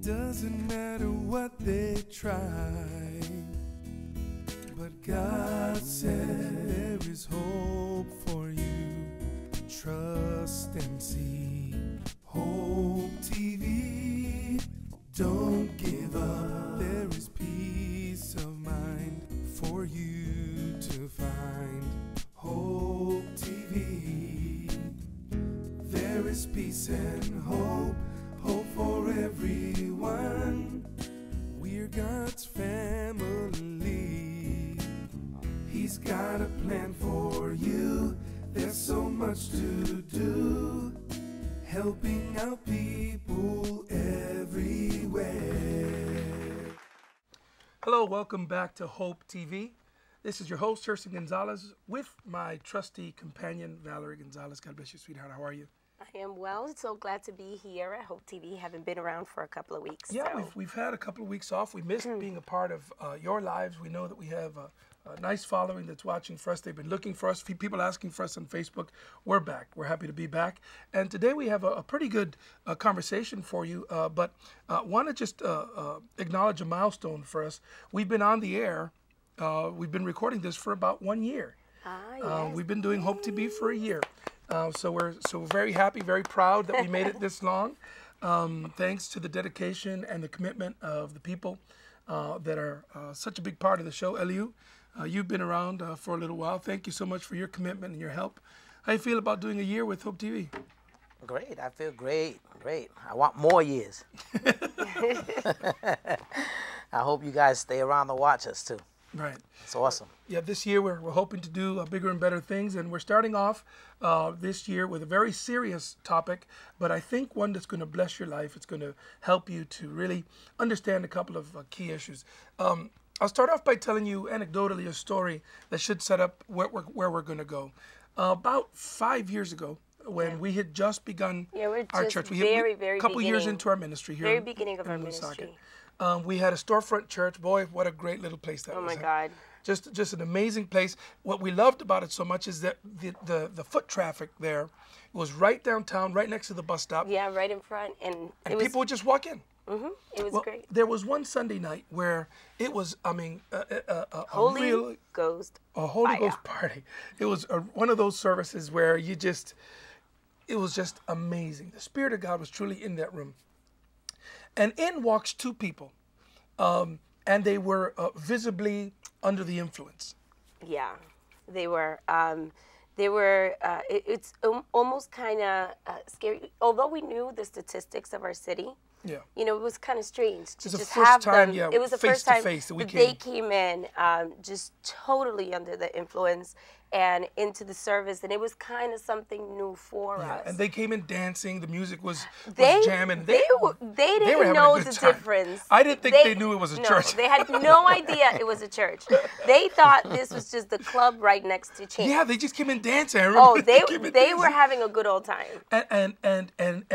doesn't matter what they try, but God said there is hope for you. Trust and see. Hope TV. Don't give up. There is peace of mind for you to find. Hope TV. There is peace and hope. Hope for everyone. We're God's family. He's got a plan for you. There's so much to do. Helping out people everywhere. Hello, welcome back to Hope TV. This is your host, Herson Gonzalez, with my trusty companion, Valerie Gonzalez. God bless you, sweetheart. How are you? I am well. So glad to be here at Hope TV. Haven't been around for a couple of weeks. Yeah, so. we've had a couple of weeks off. We missed being a part of your lives. We know that we have a nice following that's watching for us. They've been looking for us. People asking for us on Facebook. We're back. We're happy to be back. And today we have a pretty good conversation for you. But want to just acknowledge a milestone for us. We've been on the air. We've been recording this for about 1 year. Yes. We've been doing Hope TV for a year. So we're very happy, very proud that we made it this long. Thanks to the dedication and the commitment of the people that are such a big part of the show. Eliu, you've been around for a little while. Thank you so much for your commitment and your help. How you feel about doing a year with Hope TV? Great. I feel great. Great. I want more years. I hope you guys stay around to watch us too. Right. It's awesome. Yeah, this year we're hoping to do bigger and better things, and we're starting off this year with a very serious topic, but I think one that's going to bless your life. It's going to help you to really understand a couple of key issues. I'll start off by telling you anecdotally a story that should set up where we're going to go. About 5 years ago, when we had just begun our church, we had a couple years into our ministry here. Very beginning of our ministry. We had a storefront church. Boy, what a great little place that was. Oh my God. Just an amazing place. What we loved about it so much is that the foot traffic there was right downtown, right next to the bus stop. Yeah, right in front. And people would just walk in. It was great. There was one Sunday night where it was, a Holy Ghost party. It was one of those services where it was just amazing. The Spirit of God was truly in that room. And in walks two people, and they were visibly under the influence. Yeah, they were. It's almost kind of scary. Although we knew the statistics of our city, it was kind of strange to just have them. It was the first time that they came in just totally under the influence and into the service, and it was kind of something new for us. And they came in dancing. The music was jamming. They didn't know the difference. I didn't think they knew it was a church. They had no idea it was a church. They thought this was just the club right next to Chinn. Yeah, they just came in dancing. They were having a good old time. And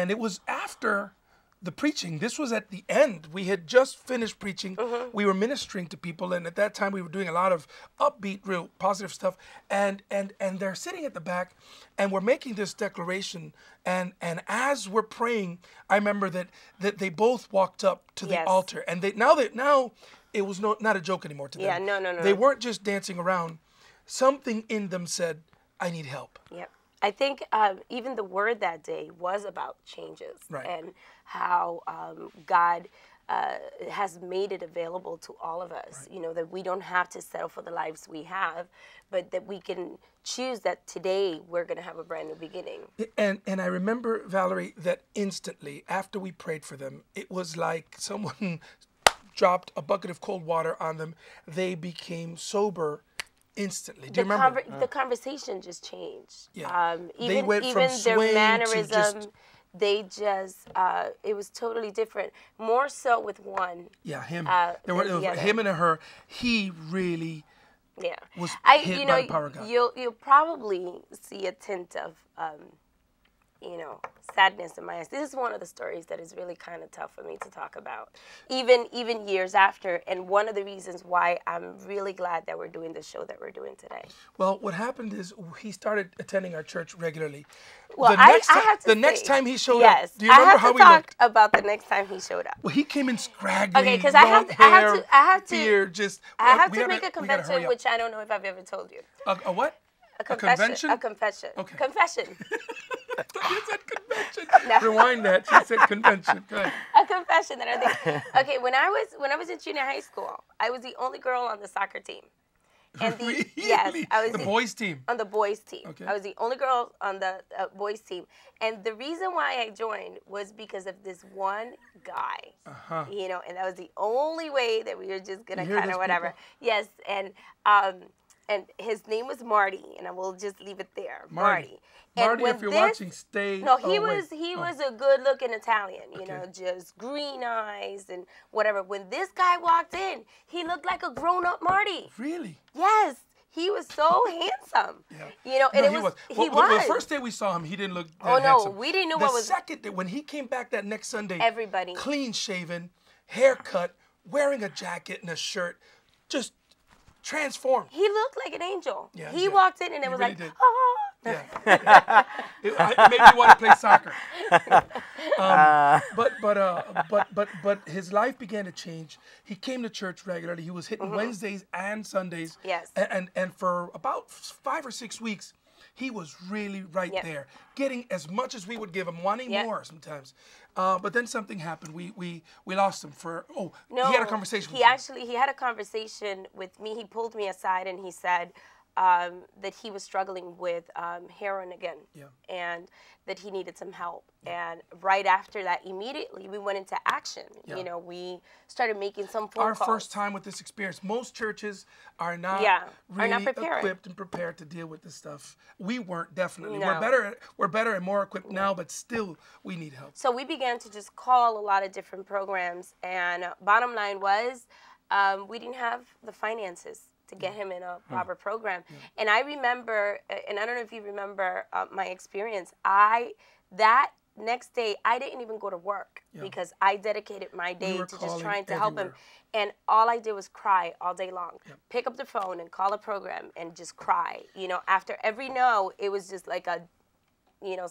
it was after the preaching. This was at the end. We had just finished preaching. We were ministering to people, and at that time we were doing a lot of upbeat, real positive stuff. And they're sitting at the back, and we're making this declaration. And as we're praying, I remember that they both walked up to the altar, and now it was not a joke anymore to them. Yeah, no. They weren't just dancing around. Something in them said, "I need help." Yep. I think even the word that day was about changes and how God has made it available to all of us. Right. That we don't have to settle for the lives we have, but that we can choose that today we're going to have a brand new beginning. And I remember, Valerie, that instantly after we prayed for them, it was like someone dropped a bucket of cold water on them. They became sober instantly. Do you remember? The conversation just changed. Yeah. Even they went from their mannerism, to just... they just, it was totally different. More so with one. Yeah, him. There were him and her. He really was hit by the power of God. You'll probably see a tint of sadness in my eyes. This is one of the stories that is really kind of tough for me to talk about, even years after. And one of the reasons why I'm really glad that we're doing the show that we're doing today. Well, what happened is he started attending our church regularly. Well, the next time he showed up, do you remember how he looked? I have to talk about the next time he showed up. Well, he came in scraggly, okay, because I have to make a confession, which I don't know if I've ever told you. A what? A confession. A confession. Okay. Confession. You said convention. No. Rewind that. She said convention. Go ahead. A confession that I think. Okay, when I was in junior high school, I was the only girl on the soccer team. And really? Yes, I was the boys team. On the boys team. Okay. I was the only girl on the boys team, and the reason why I joined was because of this one guy. And that was the only way that we were just gonna kind of whatever. People? Yes, and his name was Marty, and I will just leave it there. Marty. Marty, if you're watching, stay. No, he was a good-looking Italian, you know, just green eyes and whatever. When this guy walked in, he looked like a grown-up Marty. Really? Yes. He was so handsome. Yeah. And he was. The first day we saw him, he didn't look that handsome. We didn't know what was. The second day, when he came back that next Sunday, everybody clean-shaven, haircut, wearing a jacket and a shirt, just transformed. He looked like an angel. Yeah, he walked in and it was really like, Yeah. It made me want to play soccer. But his life began to change. He came to church regularly. He was hitting Wednesdays and Sundays. Yes. And for about 5 or 6 weeks, he was really right there, getting as much as we would give him, wanting more sometimes. But then something happened. We lost him he had a conversation with me. He had a conversation with me. He pulled me aside and he said that he was struggling with heroin again, and that he needed some help. And right after that, immediately we went into action. You know, we started making some phone calls. Our first time with this experience. Most churches are not really equipped and prepared to deal with this stuff. We weren't, definitely. No. We're better and more equipped now, but still we need help. So we began to just call a lot of different programs, and bottom line was we didn't have the finances to get him in a proper program. And I remember, and I don't know if you remember my experience, that next day, I didn't even go to work because I dedicated my day to just trying to help him. And all I did was cry all day long. Pick up the phone and call a program and just cry. You know, after every no, it was just like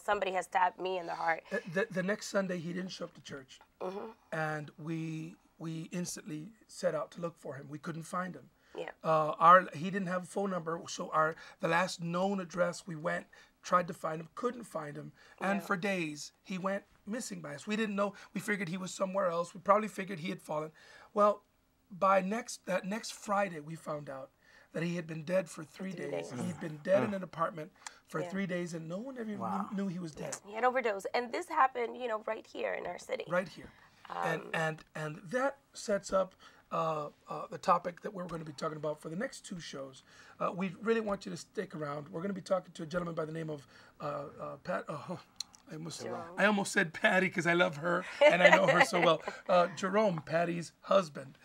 somebody has stabbed me in the heart. The next Sunday, he didn't show up to church. And we instantly set out to look for him. We couldn't find him. He didn't have a phone number, so the last known address, we went, tried to find him, couldn't find him, and for days he went missing by us. We didn't know. We figured he was somewhere else. We probably figured he had fallen. Well, by that next Friday, we found out that he had been dead for 3 days. He'd been dead in an apartment for 3 days, and no one ever knew he was dead. He had overdosed, and this happened, right here in our city. Right here, and that sets up the topic that we're going to be talking about for the next 2 shows. We really want you to stick around. We're going to be talking to a gentleman by the name of Pat. I almost said Patty because I love her and I know her so well. Jerome, Patty's husband.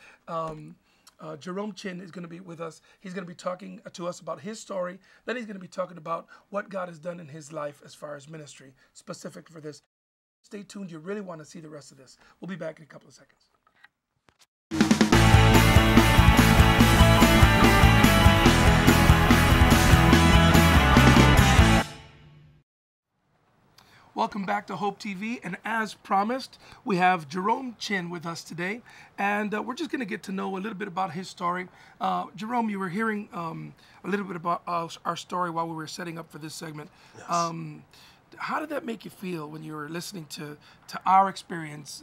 Jerome Chinn is going to be with us. He's going to be talking to us about his story. Then he's going to be talking about what God has done in his life as far as ministry, specific for this. Stay tuned. You really want to see the rest of this. We'll be back in a couple of seconds. Welcome back to Hope TV, and as promised, we have Jerome Chinn with us today, and we're just going to get to know a little bit about his story. Jerome, you were hearing a little bit about our story while we were setting up for this segment. Yes. How did that make you feel when you were listening to our experience?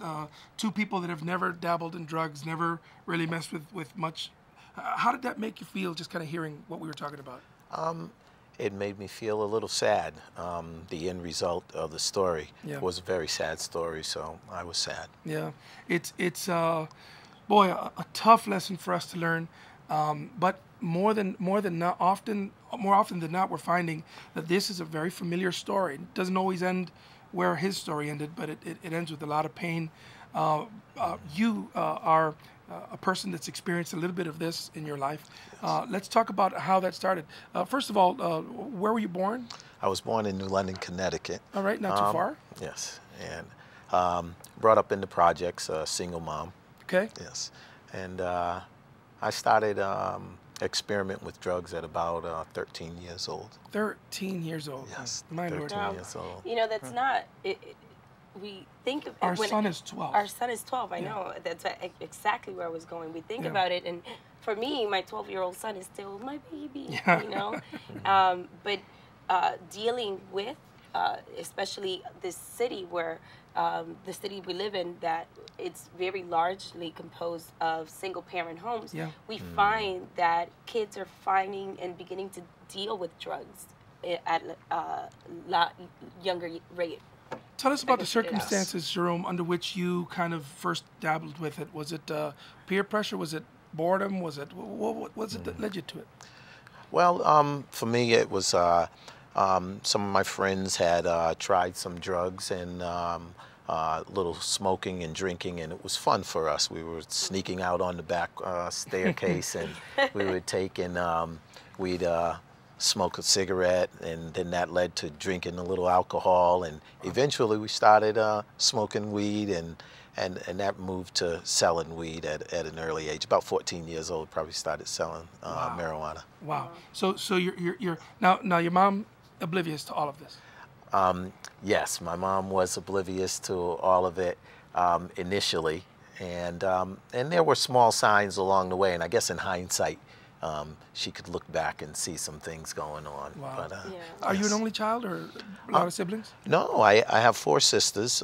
2 people that have never dabbled in drugs, never really messed with much. How did that make you feel, just kind of hearing what we were talking about? It made me feel a little sad. The end result of the story was a very sad story, so I was sad. Yeah, it's a tough lesson for us to learn. But more often than not, we're finding that this is a very familiar story. It doesn't always end where his story ended, but it ends with a lot of pain. You are a person that's experienced a little bit of this in your life. Let's talk about how that started. First of all, where were you born? I was born in New London, Connecticut. All right, not too far. Yes, and brought up in the projects, single mom. Okay. Yes, and I started experiment with drugs at about 13 years old. 13 years old. Yes, my 13 years old. You know, that's not. We think of our son is 12. Our son is 12. I know that's exactly where I was going. We think about it, and for me, my 12-year-old son is still my baby. You know, but dealing with, especially this city where the city we live in, that it's very largely composed of single-parent homes. Yeah. We find that kids are finding and beginning to deal with drugs at a lot younger rate. Tell us about the circumstances, Jerome, under which you kind of first dabbled with it. Was it peer pressure? Was it boredom? Was it what was it that led you to it? Well, for me, it was some of my friends had tried some drugs and little smoking and drinking, and it was fun for us. We were sneaking out on the back staircase, and we would take and we'd smoke a cigarette, and then that led to drinking a little alcohol, and eventually we started smoking weed, and that moved to selling weed at an early age. About 14 years old, probably started selling marijuana. Wow. So you're now your mom oblivious to all of this? Yes, my mom was oblivious to all of it initially, and there were small signs along the way, and I guess in hindsight, she could look back and see some things going on. Wow. But, Are you an only child or a lot of siblings? No, I have 4 sisters.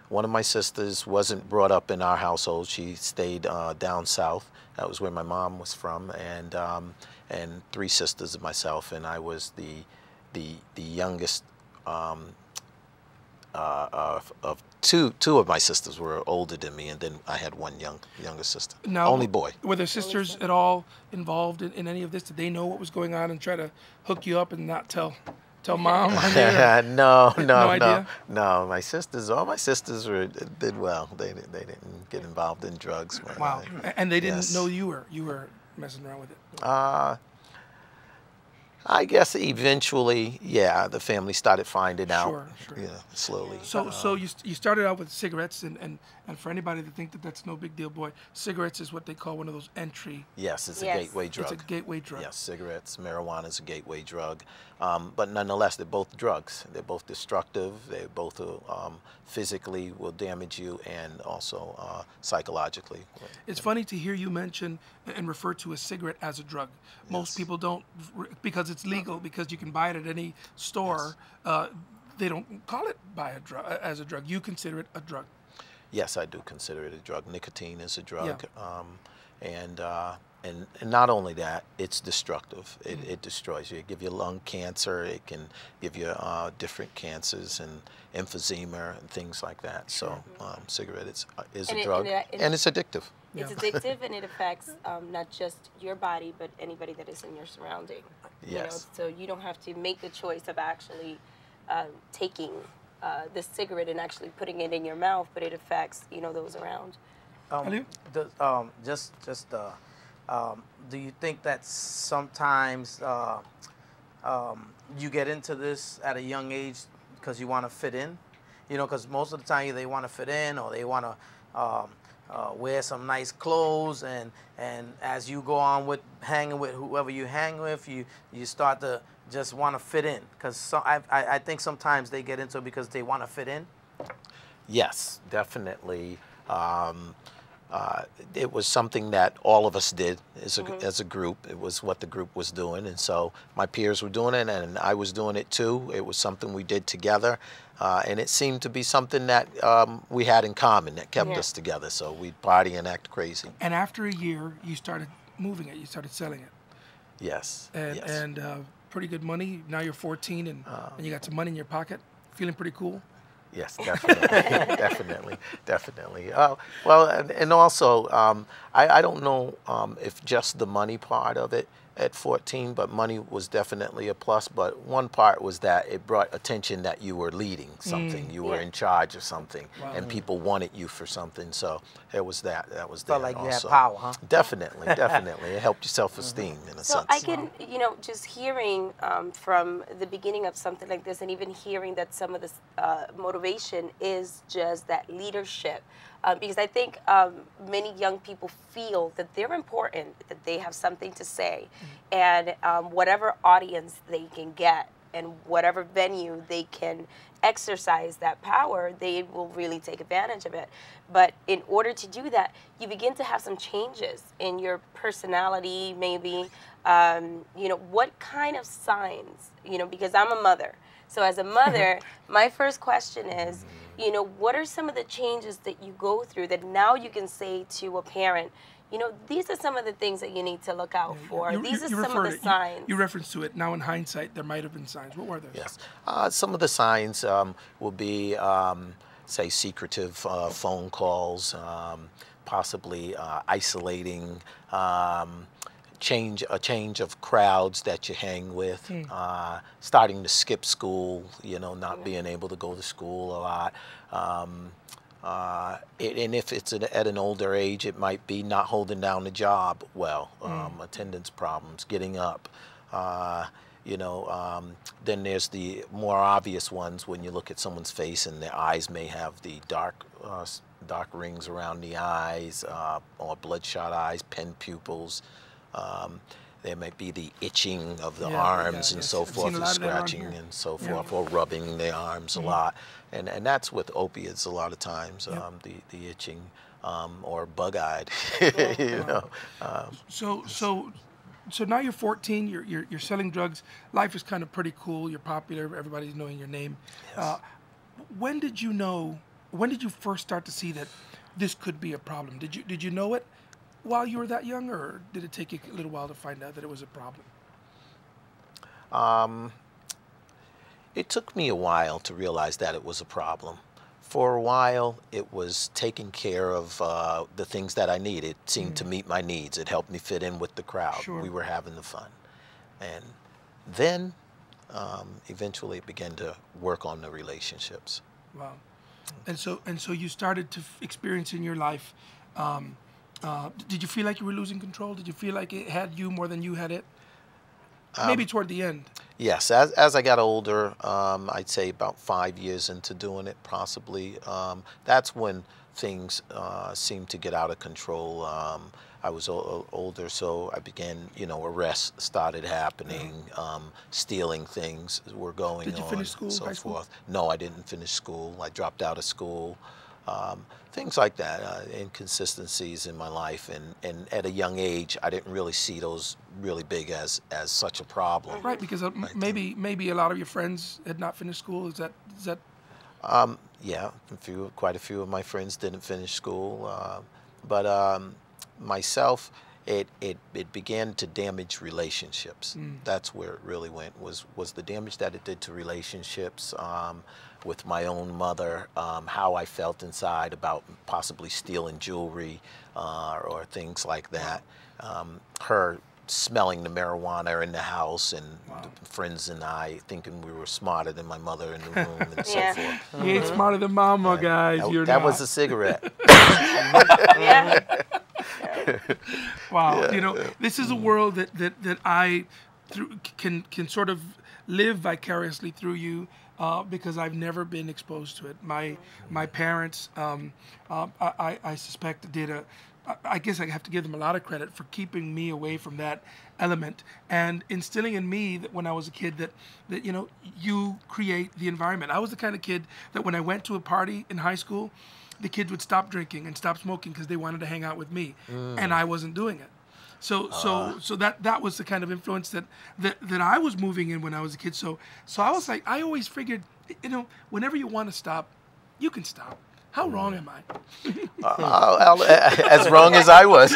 One of my sisters wasn't brought up in our household. She stayed down south. That was where my mom was from, and 3 sisters of myself, and I was the youngest of two of my sisters were older than me, and then I had one younger sister. Now, only boy. Were the sisters at all involved in any of this? Did they know what was going on and try to hook you up and not tell mom? No idea? No. All my sisters did well. They didn't get involved in drugs. Wow. And they didn't know you were messing around with it. I guess eventually, the family started finding out. Sure. Yeah, slowly. So you started out with cigarettes, and for anybody to think that that's no big deal, boy, cigarettes is what they call one of those entry. Yes, it's a gateway drug. It's a gateway drug. Yes, cigarettes, marijuana is a gateway drug. But nonetheless, they're both drugs. They're both destructive. They both physically will damage you, and also psychologically. It's funny to hear you mention and refer to a cigarette as a drug. Most people don't, because it's legal, because you can buy it at any store. They don't call it as a drug. You consider it a drug. Yes, I do consider it a drug. Nicotine is a drug, and not only that, it's destructive. It destroys you. It gives you lung cancer. It can give you different cancers and emphysema and things like that. So, cigarette is a drug, and it's addictive. It's addictive, and it affects not just your body, but anybody that is in your surrounding. Yes. You know, so you don't have to make the choice of actually taking the cigarette and actually putting it in your mouth, but it affects those around. Do you think that sometimes you get into this at a young age because you want to fit in? Because most of the time they want to fit in, or they want to wear some nice clothes, and as you go on with hanging with whoever you hang with, you start to just want to fit in. Because I think sometimes they get into it because they want to fit in. Yes, definitely. It was something that all of us did as a group. It was what the group was doing, and so my peers were doing it, and I was doing it too. It was something we did together, and it seemed to be something that we had in common that kept us together. So we'd party and act crazy. And after a year, you started moving it. You started selling it. Yes. And pretty good money. Now you're 14, and you got some money in your pocket. Feeling pretty cool. Yes, definitely, definitely. Well, and also, I don't know if just the money part of it at 14, but money was definitely a plus. But one part was that it brought attention that you were leading something, you were in charge of something, and people wanted you for something. So it was that. That was there. Felt like also. You had power, huh? Definitely, definitely. It helped your self-esteem in a sense. So I can, you know, just hearing from the beginning of something like this, and even hearing that some of this motivation is just that leadership. Because I think many young people feel that they're important, that they have something to say, and whatever audience they can get and whatever venue they can exercise that power, they will really take advantage of it. But in order to do that, you begin to have some changes in your personality, maybe. You know, what kind of signs, you know, because I'm a mother. So as a mother, my first question is, you know, what are some of the changes that you go through that now you can say to a parent, you know, these are some of the things that you need to look out for. These are some of the signs. You referenced to it. Now, in hindsight, there might have been signs. What were those? Yes. Some of the signs will be, say, secretive phone calls, possibly isolating, a change of crowds that you hang with, starting to skip school, you know, not being able to go to school a lot. And if it's at an older age, it might be not holding down the job well, attendance problems, getting up. You know, then there's the more obvious ones when you look at someone's face and their eyes may have the dark rings around the eyes, or bloodshot eyes, pen pupils. There might be the itching of the arms and so forth, and scratching and so forth, or rubbing the arms a lot. And that's with opiates a lot of times, the itching, or bug-eyed, you know. So now you're 14, you're selling drugs. Life is kind of pretty cool. You're popular. Everybody's knowing your name. Yes. When did you first start to see that this could be a problem? Did you know it while you were that young, or did it take you a little while to find out that it was a problem? It took me a while to realize that it was a problem. For a while, it was taking care of the things that I needed. It seemed to meet my needs. It helped me fit in with the crowd. Sure. We were having the fun. And then, eventually, it began to work on the relationships. Wow. And so you started to experience in your life, did you feel like you were losing control? Did you feel like it had you more than you had it? Maybe toward the end. Yes, as I got older, I'd say about 5 years into doing it, possibly. That's when things seemed to get out of control. I was older, so I began, you know, arrests started happening, stealing things were going on. Did you finish school, so high school? forth. No, I didn't finish school. I dropped out of school. Things like that, inconsistencies in my life, and at a young age, I didn't really see those really big as such a problem. Right, because maybe a lot of your friends had not finished school. Is that? Yeah, quite a few of my friends didn't finish school, but myself, it began to damage relationships. That's where it really went. Was the damage that it did to relationships. With my own mother, how I felt inside about possibly stealing jewelry or things like that. Her smelling the marijuana in the house, and friends and I thinking we were smarter than my mother in the room and so forth. You ain't smarter than mama, guys. That was a cigarette. Wow. You know, this is a world that I can sort of live vicariously through you. Because I've never been exposed to it. My parents, I suspect, I guess I have to give them a lot of credit for keeping me away from that element and instilling in me that when I was a kid that you know, you create the environment. I was the kind of kid that when I went to a party in high school, the kids would stop drinking and stop smoking because they wanted to hang out with me, and I wasn't doing it. So that was the kind of influence that I was moving in when I was a kid. So I was like, I always figured, you know, whenever you want to stop, you can stop. How wrong am I? As wrong as I was.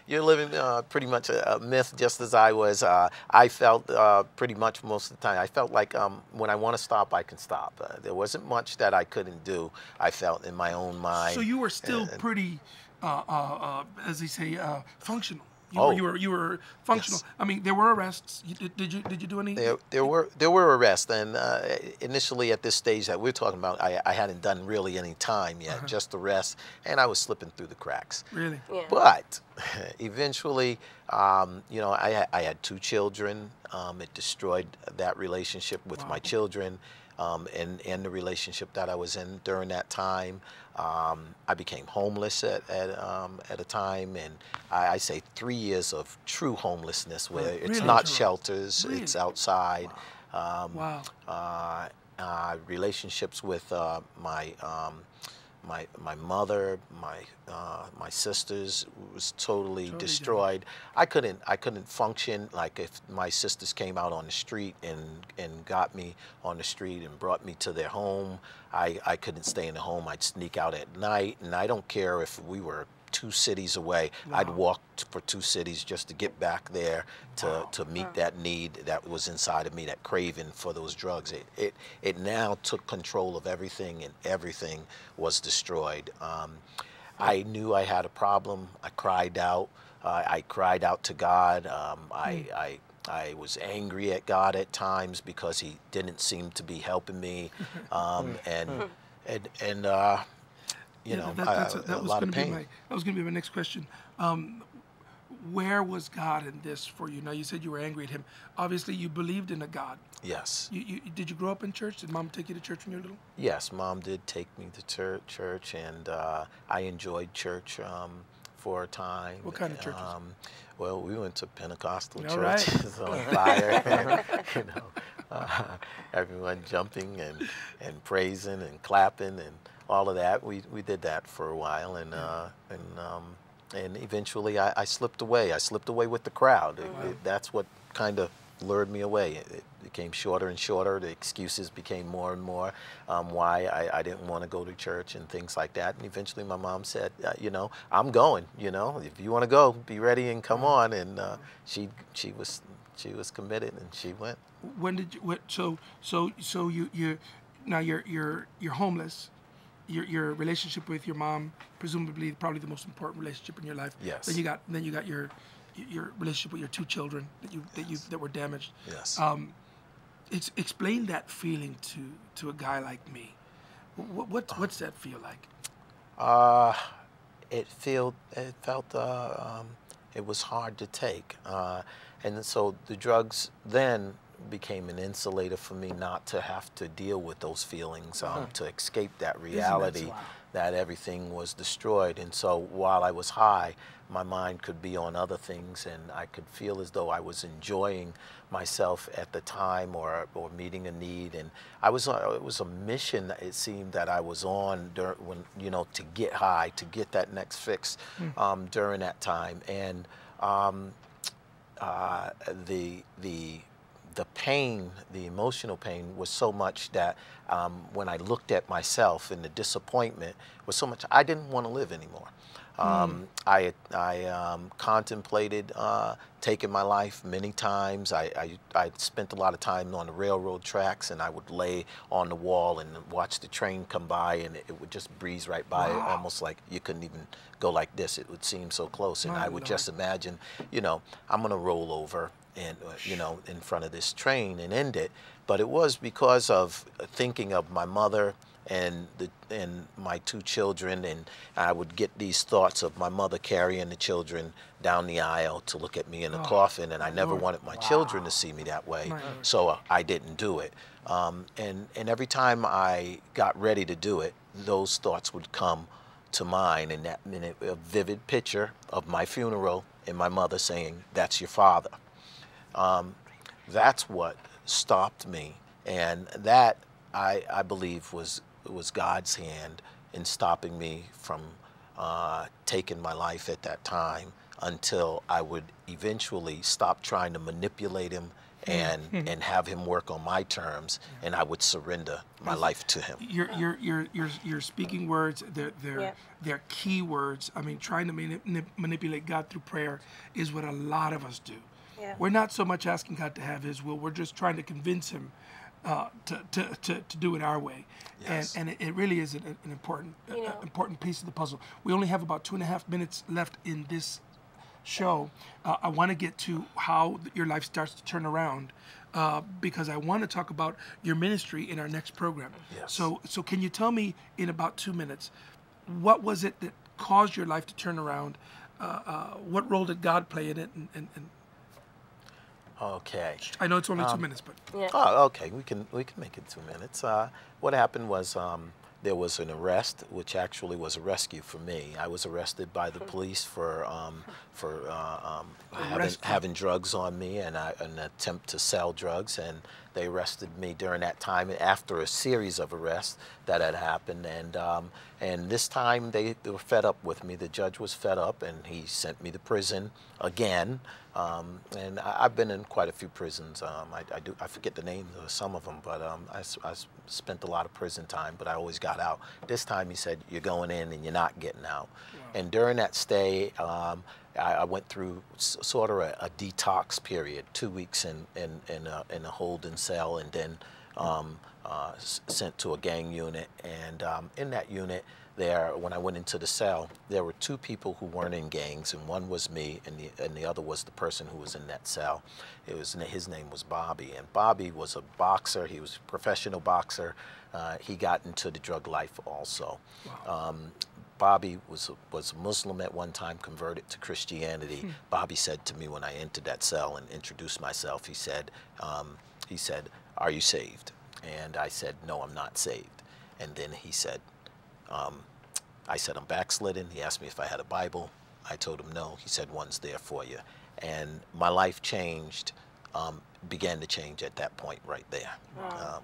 You're living pretty much a myth, just as I was. I felt pretty much most of the time. I felt like when I want to stop, I can stop. There wasn't much that I couldn't do. I felt in my own mind. So you were still pretty as they say, functional. You were functional. Yes. I mean, there were arrests. Did you do any? There were arrests, and initially at this stage that we're talking about, I hadn't done really any time yet, just arrests, and I was slipping through the cracks. Really? Yeah. But eventually, you know, I had 2 children. It destroyed that relationship with my children. And the relationship that I was in during that time. I became homeless at a time, and I say 3 years of true homelessness where it's not shelters, it's outside. Wow. Relationships with my mother, my sisters was totally destroyed. I couldn't function. Like if my sisters came out on the street and got me on the street and brought me to their home, I couldn't stay in the home. I'd sneak out at night, and I don't care if we were 2 cities away. Wow. I'd walk for 2 cities just to get back there to meet that need that was inside of me, that craving for those drugs. It now took control of everything, and everything was destroyed. I knew I had a problem. I cried out. I cried out to God. I was angry at God at times because He didn't seem to be helping me, you know, that was going to be my next question. Where was God in this for you? Now, you said you were angry at Him. Obviously, you believed in a God. Yes. Did you grow up in church? Did Mom take you to church when you were little? Yes, Mom did take me to church, and I enjoyed church for a time. What kind of churches? Well, we went to Pentecostal All churches on fire, and, you know, everyone jumping and praising and clapping and all of that. We did that for a while, and eventually I slipped away. I slipped away with the crowd. That's what kind of lured me away. It became shorter and shorter. The excuses became more and more why I didn't want to go to church and things like that. And eventually my mom said, you know, I'm going. You know, if you want to go, be ready and come on. And she was committed, and she went. When did you? So you now you're homeless. Your relationship with your mom, presumably probably the most important relationship in your life. Yes. Then you got your relationship with your 2 children that were damaged. Yes. Explain that feeling to a guy like me. What's that feel like? It felt it was hard to take, and so the drugs then became an insulator for me not to have to deal with those feelings, to escape that reality that everything was destroyed. And so while I was high, my mind could be on other things, and I could feel as though I was enjoying myself at the time, or meeting a need. And it was a mission that it seemed that I was on when, you know, to get high, to get that next fix during that time. And the pain, the emotional pain was so much that when I looked at myself, and the disappointment was so much, I didn't want to live anymore. I contemplated taking my life many times. I spent a lot of time on the railroad tracks, and I would lay on the wall and watch the train come by, and it would just breeze right by, almost like you couldn't even go like this. It would seem so close, and I would just imagine, you know, I'm going to roll over and you know, in front of this train and end it. But it was because of thinking of my mother and my 2 children, and I would get these thoughts of my mother carrying the children down the aisle to look at me in a coffin, and I never wanted my children to see me that way, so I didn't do it. And every time I got ready to do it, those thoughts would come to mind, and that minute, a vivid picture of my funeral and my mother saying, "That's your father." That's what stopped me, and that I believe was God's hand in stopping me from taking my life at that time, until I would eventually stop trying to manipulate Him and have Him work on my terms, and I would surrender my life to Him. You're speaking words. They're key words. I mean, trying to manipulate God through prayer is what a lot of us do. Yeah. We're not so much asking God to have His will. We're just trying to convince Him to do it our way. Yes. And it really is an important important piece of the puzzle. We only have about 2.5 minutes left in this show. I want to get to how your life starts to turn around, because I want to talk about your ministry in our next program. Yes. So can you tell me in about 2 minutes, what was it that caused your life to turn around? What role did God play in it? And okay. I know it's only 2 minutes, but oh, okay. We can make it 2 minutes. What happened was there was an arrest, which actually was a rescue for me. I was arrested by the police for having drugs on me and an attempt to sell drugs, and they arrested me during that time after a series of arrests that had happened. And this time they were fed up with me. The judge was fed up, and he sent me to prison again. And I've been in quite a few prisons. I forget the names of some of them, but I spent a lot of prison time, but I always got out. This time he said, you're going in and you're not getting out. Wow. And during that stay, I went through sort of a detox period, 2 weeks in a holding cell, and then sent to a gang unit. And in that unit, when I went into the cell, there were 2 people who weren't in gangs, and one was me, and the other was the person who was in that cell. His name was Bobby, and Bobby was a boxer. He was a professional boxer. He got into the drug life also. Wow. Bobby was a Muslim at one time, converted to Christianity. Bobby said to me when I entered that cell and introduced myself, he said, "Are you saved?" And I said, "No, I'm not saved." And then he said, I said, "I'm backslidden." He asked me if I had a Bible. I told him no. He said, "One's there for you." And my life changed, began to change at that point right there. Wow.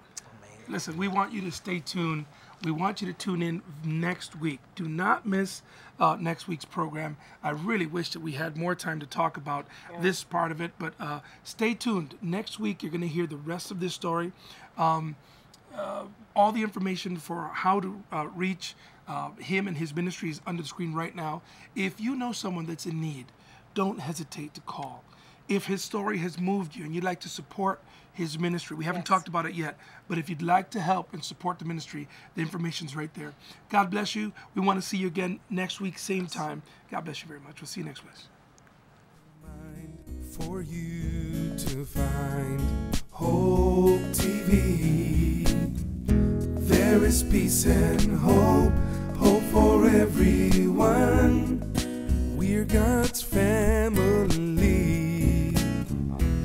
Listen, we want you to stay tuned. We want you to tune in next week. Do not miss next week's program. I really wish that we had more time to talk about this part of it, but stay tuned. Next week, you're going to hear the rest of this story. All the information for how to reach him and his ministry is under the screen right now. If you know someone that's in need, don't hesitate to call. If his story has moved you and you'd like to support his ministry, we haven't talked about it yet, but if you'd like to help and support the ministry, the information's right there. God bless you. We want to see you again next week, same time. God bless you very much. We'll see you next week. For you to find Hope TV, there is peace and hope, hope for everyone. We're God's family.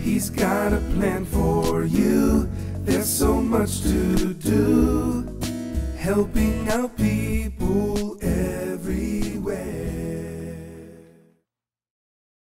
He's got a plan for you. There's so much to do, helping out people everywhere.